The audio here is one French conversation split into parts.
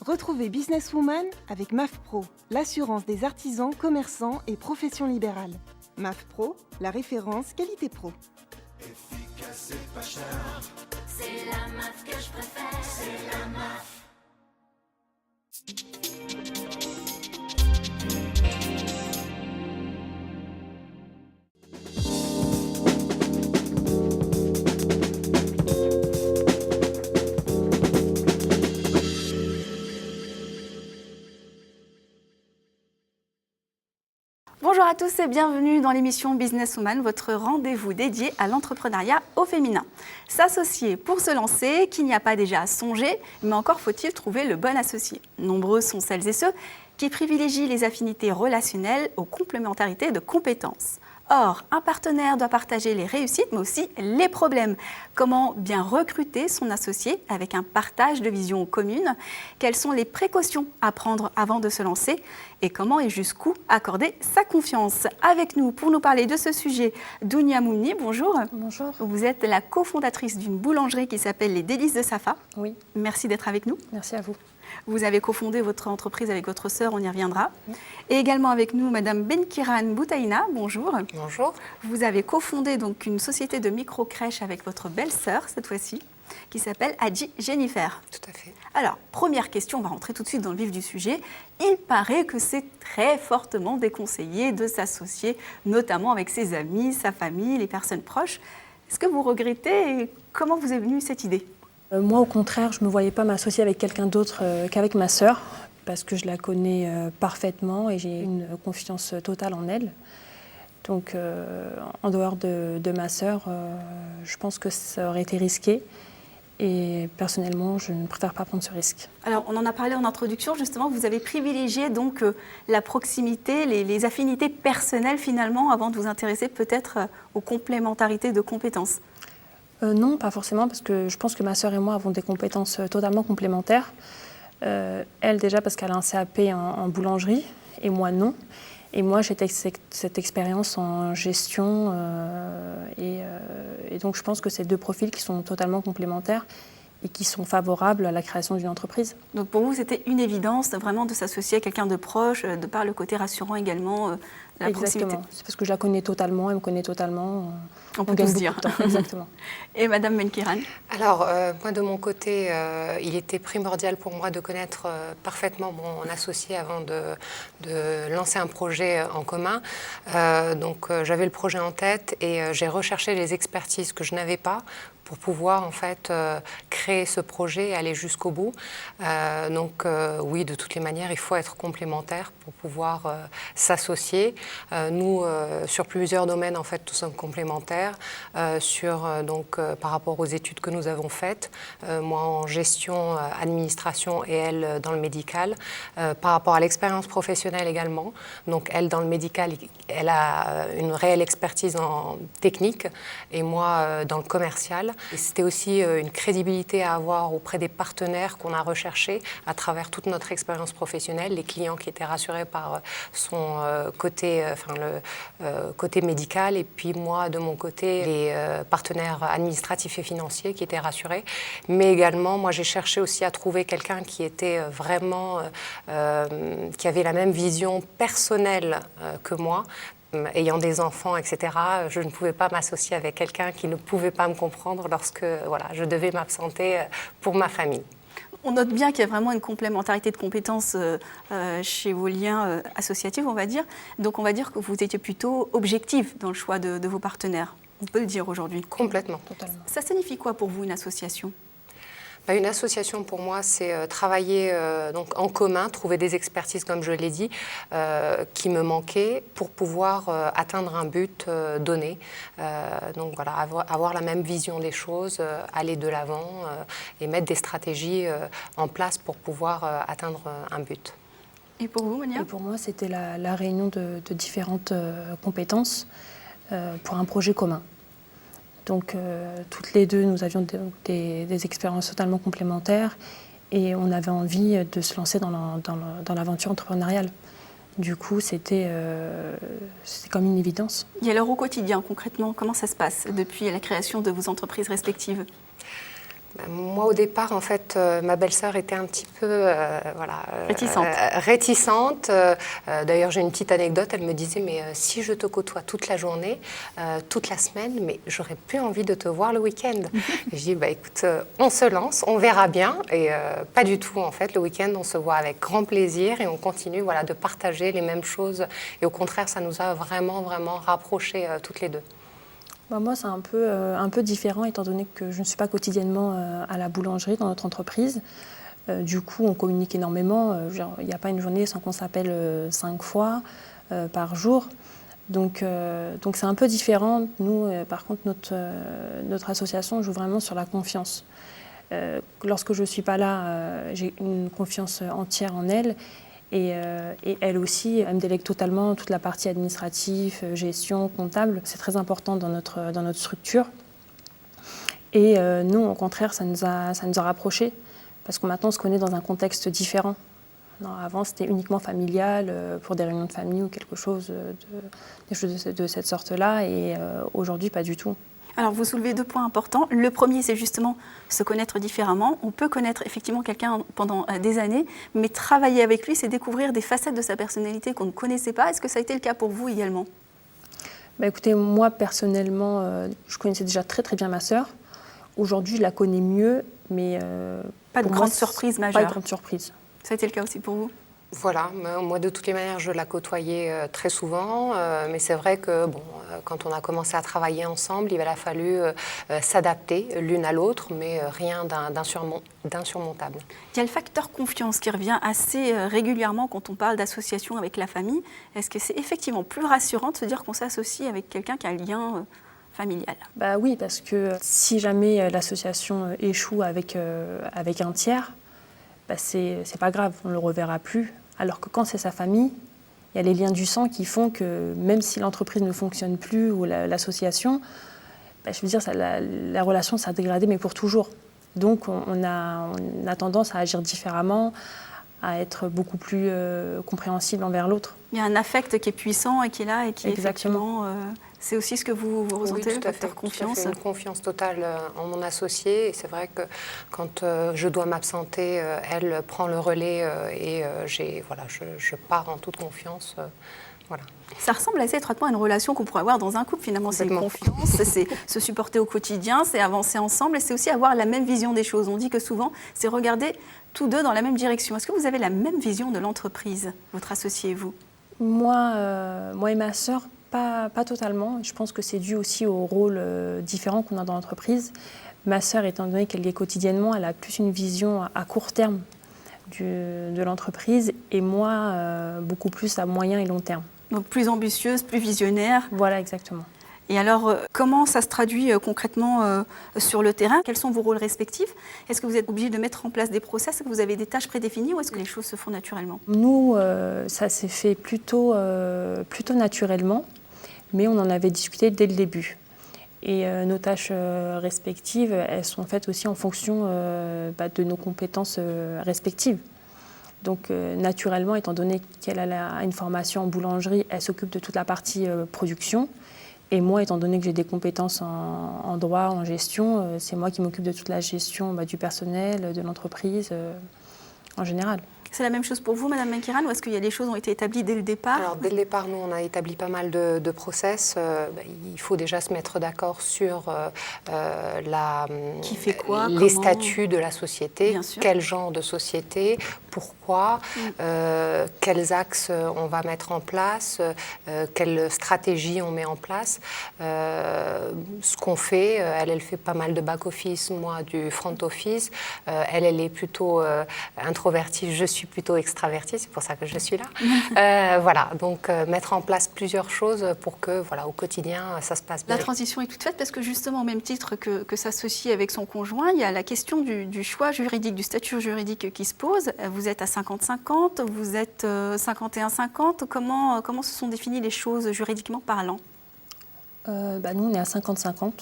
Retrouvez Businesswoman avec MAF Pro, l'assurance des artisans, commerçants et professions libérales. MAF Pro, la référence qualité pro. Efficace et pas cher. C'est la MAF que je préfère. C'est la MAF. Bonjour à tous et bienvenue dans l'émission Businesswoman, votre rendez-vous dédié à l'entrepreneuriat au féminin. S'associer pour se lancer, qu'il n'y a pas déjà à songer, mais encore faut-il trouver le bon associé. Nombreux sont celles et ceux qui privilégient les affinités relationnelles aux complémentarités de compétences. Or, un partenaire doit partager les réussites, mais aussi les problèmes. Comment bien recruter son associé avec un partage de vision commune? Quelles sont les précautions à prendre avant de se lancer? Et comment et jusqu'où accorder sa confiance? Avec nous, pour nous parler de ce sujet, Dounia Mouni, bonjour. Bonjour. Vous êtes la cofondatrice d'une boulangerie qui s'appelle Les Délices de Safa. Oui. Merci d'être avec nous. Merci à vous. Vous avez cofondé votre entreprise avec votre sœur, on y reviendra. Et également avec nous, Madame Benkiran Boutaïna, bonjour. Bonjour. Vous avez cofondé donc une société de micro-crèche avec votre belle-sœur, cette fois-ci, qui s'appelle Adji Jennifer. Tout à fait. Alors, première question, on va rentrer tout de suite dans le vif du sujet. Il paraît que c'est très fortement déconseillé de s'associer, notamment avec ses amis, sa famille, les personnes proches. Est-ce que vous regrettez et comment vous est venue cette idée ? Moi, au contraire, je ne me voyais pas m'associer avec quelqu'un d'autre qu'avec ma sœur, parce que je la connais parfaitement et j'ai une confiance totale en elle. Donc, en dehors de ma sœur, je pense que ça aurait été risqué. Et personnellement, je ne préfère pas prendre ce risque. Alors, on en a parlé en introduction, justement, vous avez privilégié donc la proximité, les affinités personnelles finalement, avant de vous intéresser peut-être aux complémentarités de compétences. Non, pas forcément, parce que je pense que ma sœur et moi avons des compétences totalement complémentaires. Elle déjà parce qu'elle a un CAP en boulangerie, et moi non. Et moi j'ai cette expérience en gestion, et donc je pense que c'est deux profils qui sont totalement complémentaires et qui sont favorables à la création d'une entreprise. Donc pour vous, c'était une évidence vraiment de s'associer à quelqu'un de proche, de par le côté rassurant également de la Exactement. proximité. C'est parce que je la connais totalement, elle me connaît totalement. On peut gagne tous beaucoup dire. de temps. Exactement. Et Madame Benkiran? Alors, moi, de mon côté, il était primordial pour moi de connaître parfaitement mon associé avant de lancer un projet en commun. Donc, j'avais le projet en tête et j'ai recherché les expertises que je n'avais pas pour pouvoir en fait créer ce projet et aller jusqu'au bout. Donc oui, de toutes les manières, il faut être complémentaire pour pouvoir s'associer. Nous, sur plusieurs domaines, en fait, nous sommes complémentaires. Par rapport aux études que nous avons faites, moi en gestion, administration et elle dans le médical. Par rapport à l'expérience professionnelle également, donc elle dans le médical, elle a une réelle expertise en technique et moi dans le commercial. Et c'était aussi une crédibilité à avoir auprès des partenaires qu'on a recherchés à travers toute notre expérience professionnelle, les clients qui étaient rassurés par son côté, le côté médical, et puis moi de mon côté les partenaires administratifs et financiers qui étaient rassurés. Mais également, moi j'ai cherché aussi à trouver quelqu'un qui était vraiment, qui avait la même vision personnelle que moi. Ayant des enfants, etc., je ne pouvais pas m'associer avec quelqu'un qui ne pouvait pas me comprendre lorsque je devais m'absenter pour ma famille. On note bien qu'il y a vraiment une complémentarité de compétences chez vos liens associatifs, on va dire. Donc on va dire que vous étiez plutôt objectif dans le choix de vos partenaires. On peut le dire aujourd'hui. Complètement. Totalement. Ça signifie quoi pour vous une association ? Une association, pour moi, c'est travailler donc en commun, trouver des expertises, comme je l'ai dit, qui me manquaient pour pouvoir atteindre un but donné. Donc voilà, avoir la même vision des choses, aller de l'avant et mettre des stratégies en place pour pouvoir atteindre un but. Et pour vous, Monia ? Et pour moi, c'était la réunion de différentes compétences pour un projet commun. Donc, toutes les deux, nous avions des expériences totalement complémentaires et on avait envie de se lancer dans l'aventure entrepreneuriale. Du coup, c'était comme une évidence. Et alors au quotidien, concrètement, comment ça se passe depuis la création de vos entreprises respectives ? Moi, au départ, en fait, ma belle-sœur était un petit peu Réticente. D'ailleurs, j'ai une petite anecdote. Elle me disait, mais si je te côtoie toute la journée, toute la semaine, mais j'aurais plus envie de te voir le week-end. Et je dis, écoute, on se lance, on verra bien. Et pas du tout, en fait. Le week-end, on se voit avec grand plaisir et on continue de partager les mêmes choses. Et au contraire, ça nous a vraiment, vraiment rapprochés toutes les deux. Moi, c'est un peu différent, étant donné que je ne suis pas quotidiennement à la boulangerie dans notre entreprise. Du coup, on communique énormément. Il n'y a pas une journée sans qu'on s'appelle 5 fois par jour. Donc c'est un peu différent. Nous, par contre, notre association joue vraiment sur la confiance. Lorsque je ne suis pas là, j'ai une confiance entière en elle. Et elle aussi, elle me délègue totalement toute la partie administrative, gestion, comptable. C'est très important dans notre structure. Et nous, au contraire, ça nous a rapprochés parce que maintenant, on se connaît dans un contexte différent. Non, avant, c'était uniquement familial, pour des réunions de famille ou quelque chose, des choses de cette sorte-là. Et aujourd'hui, pas du tout. Alors, vous soulevez 2 points importants. Le premier, c'est justement se connaître différemment. On peut connaître effectivement quelqu'un pendant des années, mais travailler avec lui, c'est découvrir des facettes de sa personnalité qu'on ne connaissait pas. Est-ce que ça a été le cas pour vous également ? Écoutez, moi, personnellement, je connaissais déjà très, très bien ma sœur. Aujourd'hui, je la connais mieux, mais... pas de grande surprise majeure. Pas de grande surprise. Ça a été le cas aussi pour vous ? Voilà, moi de toutes les manières je la côtoyais très souvent, mais c'est vrai que quand on a commencé à travailler ensemble, il a fallu s'adapter l'une à l'autre, mais rien d'insurmontable. Il y a le facteur confiance qui revient assez régulièrement quand on parle d'association avec la famille. Est-ce que c'est effectivement plus rassurant de se dire qu'on s'associe avec quelqu'un qui a un lien familial ? Oui, parce que si jamais l'association échoue avec un tiers, c'est pas grave, on ne le reverra plus. Alors que quand c'est sa famille, il y a les liens du sang qui font que même si l'entreprise ne fonctionne plus ou l'association, je veux dire, la relation s'est dégradée, mais pour toujours. Donc on a tendance à agir différemment, à être beaucoup plus compréhensible envers l'autre. Il y a un affect qui est puissant et qui est là et qui Exactement. Effectivement... C'est aussi ce que vous ressentez, oui, le facteur confiance. Tout à fait, une confiance totale en mon associé. Et c'est vrai que quand je dois m'absenter, elle prend le relais et je pars en toute confiance. Voilà. Ça ressemble assez étroitement à une relation qu'on pourrait avoir dans un couple. Finalement, c'est une confiance, c'est se supporter au quotidien, c'est avancer ensemble et c'est aussi avoir la même vision des choses. On dit que souvent, c'est regarder tous deux dans la même direction. Est-ce que vous avez la même vision de l'entreprise, votre associé et vous ? Moi et ma sœur, pas totalement. Je pense que c'est dû aussi au rôle différent qu'on a dans l'entreprise. Ma sœur, étant donné qu'elle y est quotidiennement, elle a plus une vision à court terme de l'entreprise et moi, beaucoup plus à moyen et long terme. Donc plus ambitieuse, plus visionnaire. Voilà, exactement. Et alors, comment ça se traduit concrètement sur le terrain ? Quels sont vos rôles respectifs ? Est-ce que vous êtes obligé de mettre en place des process ? Est-ce que vous avez des tâches prédéfinies ou est-ce que les choses se font naturellement ? Nous, ça s'est fait plutôt naturellement, mais on en avait discuté dès le début. Et nos tâches respectives, elles sont faites aussi en fonction de nos compétences respectives. Donc naturellement, étant donné qu'elle a une formation en boulangerie, elle s'occupe de toute la partie production. Et moi, étant donné que j'ai des compétences en droit, en gestion, c'est moi qui m'occupe de toute la gestion du personnel, de l'entreprise en général. C'est la même chose pour vous, Madame Menkiran, ou est-ce qu'il y a des choses qui ont été établies dès le départ ? Alors, dès le départ, nous, on a établi pas mal de process. Il faut déjà se mettre d'accord sur qui fait quoi, les statuts de la société, quel genre de société, pourquoi, quels axes on va mettre en place, quelle stratégie on met en place. Ce qu'on fait, elle fait pas mal de back-office, moi du front-office. Elle est plutôt introvertie, je suis plutôt extravertie, c'est pour ça que je suis là. Voilà, donc mettre en place plusieurs choses pour que, au quotidien, ça se passe bien. La transition est toute faite parce que justement, au même titre que s'associer avec son conjoint, il y a la question du choix juridique, du statut juridique qui se pose. Vous êtes à 50-50, vous êtes 51-50. Comment se sont définies les choses juridiquement parlant ? Nous, on est à 50-50.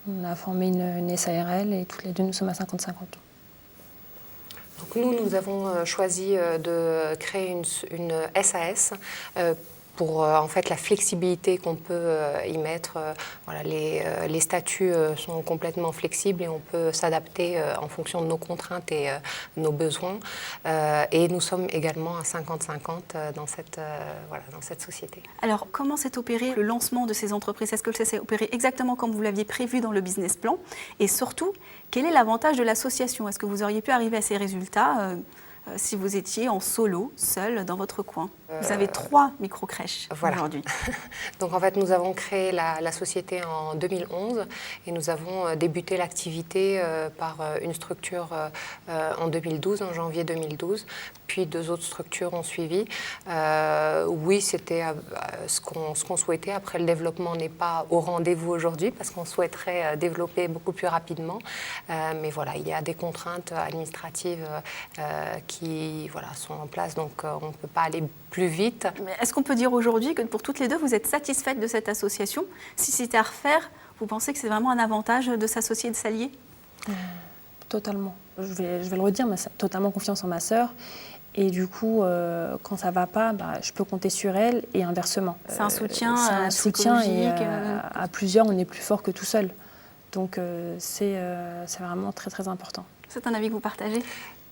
On a formé une SARL et toutes les deux, nous sommes à 50-50. Donc nous avons choisi de créer une SAS pour en fait la flexibilité qu'on peut y mettre. Voilà, les statuts sont complètement flexibles et on peut s'adapter en fonction de nos contraintes et nos besoins. Et nous sommes également à 50-50 dans cette société. Alors, comment s'est opéré le lancement de ces entreprises? Est-ce que ça s'est opéré exactement comme vous l'aviez prévu dans le business plan? Et surtout, quel est l'avantage de l'association? Est-ce que vous auriez pu arriver à ces résultats si vous étiez en solo, seul, dans votre coin? Vous avez 3 micro-crèches aujourd'hui. Donc en fait, nous avons créé la société en 2011 et nous avons débuté l'activité par une structure en 2012, en janvier 2012, puis 2 autres structures ont suivi. Oui, c'était ce qu'on souhaitait. Après, le développement n'est pas au rendez-vous aujourd'hui parce qu'on souhaiterait développer beaucoup plus rapidement. Mais voilà, il y a des contraintes administratives qui sont en place, donc on ne peut pas aller plus vite. Est-ce qu'on peut dire aujourd'hui que pour toutes les deux, vous êtes satisfaites de cette association? Si c'était à refaire, vous pensez que c'est vraiment un avantage de s'associer et de s'allier? Totalement. Je vais le redire, mais totalement confiance en ma sœur. Et du coup, quand ça ne va pas, je peux compter sur elle et inversement. C'est un soutien et psychologique. À plusieurs, on est plus fort que tout seul. Donc c'est vraiment très très important. C'est un avis que vous partagez?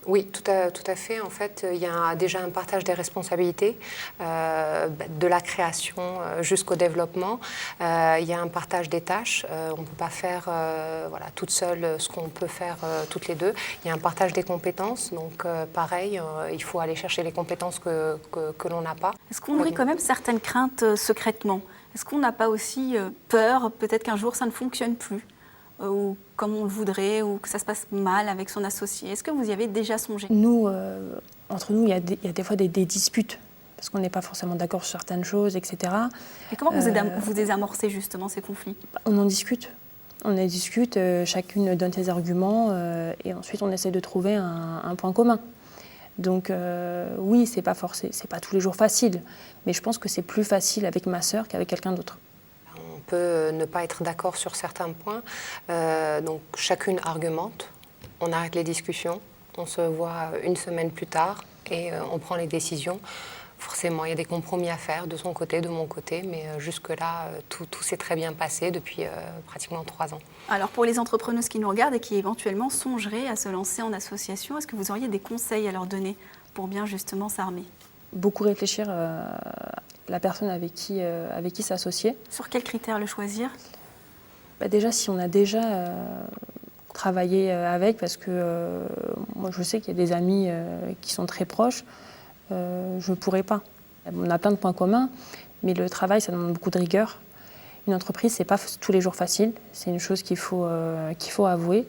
Oui, tout à fait. En fait, il y a déjà un partage des responsabilités, de la création jusqu'au développement. Il y a un partage des tâches. On ne peut pas faire toute seule ce qu'on peut faire toutes les deux. Il y a un partage des compétences. Donc, pareil, il faut aller chercher les compétences que l'on n'a pas. Est-ce qu'on nourrit quand même certaines craintes secrètement? Est-ce qu'on n'a pas aussi peur, peut-être qu'un jour ça ne fonctionne plus ou comme on le voudrait, ou que ça se passe mal avec son associé? Est-ce que vous y avez déjà songé? Nous, entre nous, il y a des fois des disputes, parce qu'on n'est pas forcément d'accord sur certaines choses, etc. Et comment vous désamorcez justement ces conflits? On en discute. On en discute, chacune donne ses arguments, et ensuite on essaie de trouver un point commun. Donc oui, c'est pas tous les jours facile, mais je pense que c'est plus facile avec ma sœur qu'avec quelqu'un d'autre. On peut ne pas être d'accord sur certains points, donc chacune argumente, on arrête les discussions, on se voit une semaine plus tard et on prend les décisions. Forcément, il y a des compromis à faire de son côté, de mon côté, mais jusque-là, tout s'est très bien passé depuis pratiquement 3 ans. Alors pour les entrepreneuses qui nous regardent et qui éventuellement songeraient à se lancer en association, est-ce que vous auriez des conseils à leur donner pour bien justement s'armer? Beaucoup réfléchir la personne avec qui s'associer. Sur quels critères le choisir? Déjà, si on a déjà travaillé avec, parce que moi je sais qu'il y a des amis qui sont très proches, je ne pourrais pas. On a plein de points communs, mais le travail, ça demande beaucoup de rigueur. Une entreprise, ce n'est pas tous les jours facile, c'est une chose qu'il faut avouer.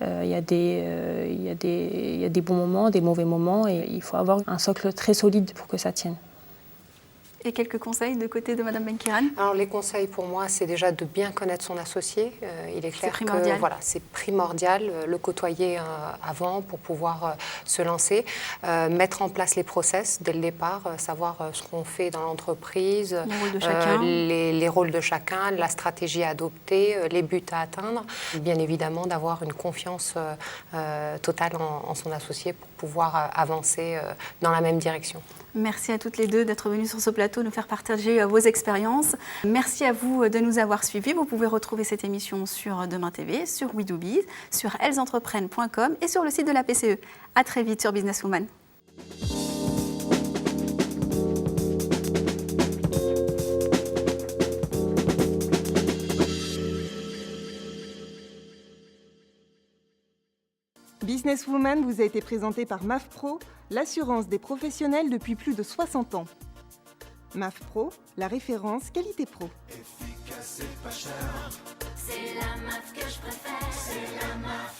Il y a des bons moments, des mauvais moments, et il faut avoir un socle très solide pour que ça tienne. Et quelques conseils de côté de Madame Benkiran? Alors les conseils pour moi, c'est déjà de bien connaître son associé. Il est clair que c'est primordial, le côtoyer avant pour pouvoir se lancer, mettre en place les process dès le départ, savoir ce qu'on fait dans l'entreprise, les rôles de chacun, la stratégie à adopter, les buts à atteindre. Bien évidemment, d'avoir une confiance totale en son associé pour pouvoir avancer dans la même direction. Merci à toutes les deux d'être venues sur ce plateau nous faire partager vos expériences. Merci à vous de nous avoir suivis. Vous pouvez retrouver cette émission sur Demain TV, sur WeDoBiz, sur ellesentreprenent.com et sur le site de la PCE. À très vite sur Businesswoman. Businesswoman vous a été présenté par MAF Pro, l'assurance des professionnels depuis plus de 60 ans. MAF Pro, la référence qualité pro. Efficace et pas cher. C'est la MAF que je préfère. C'est la MAF.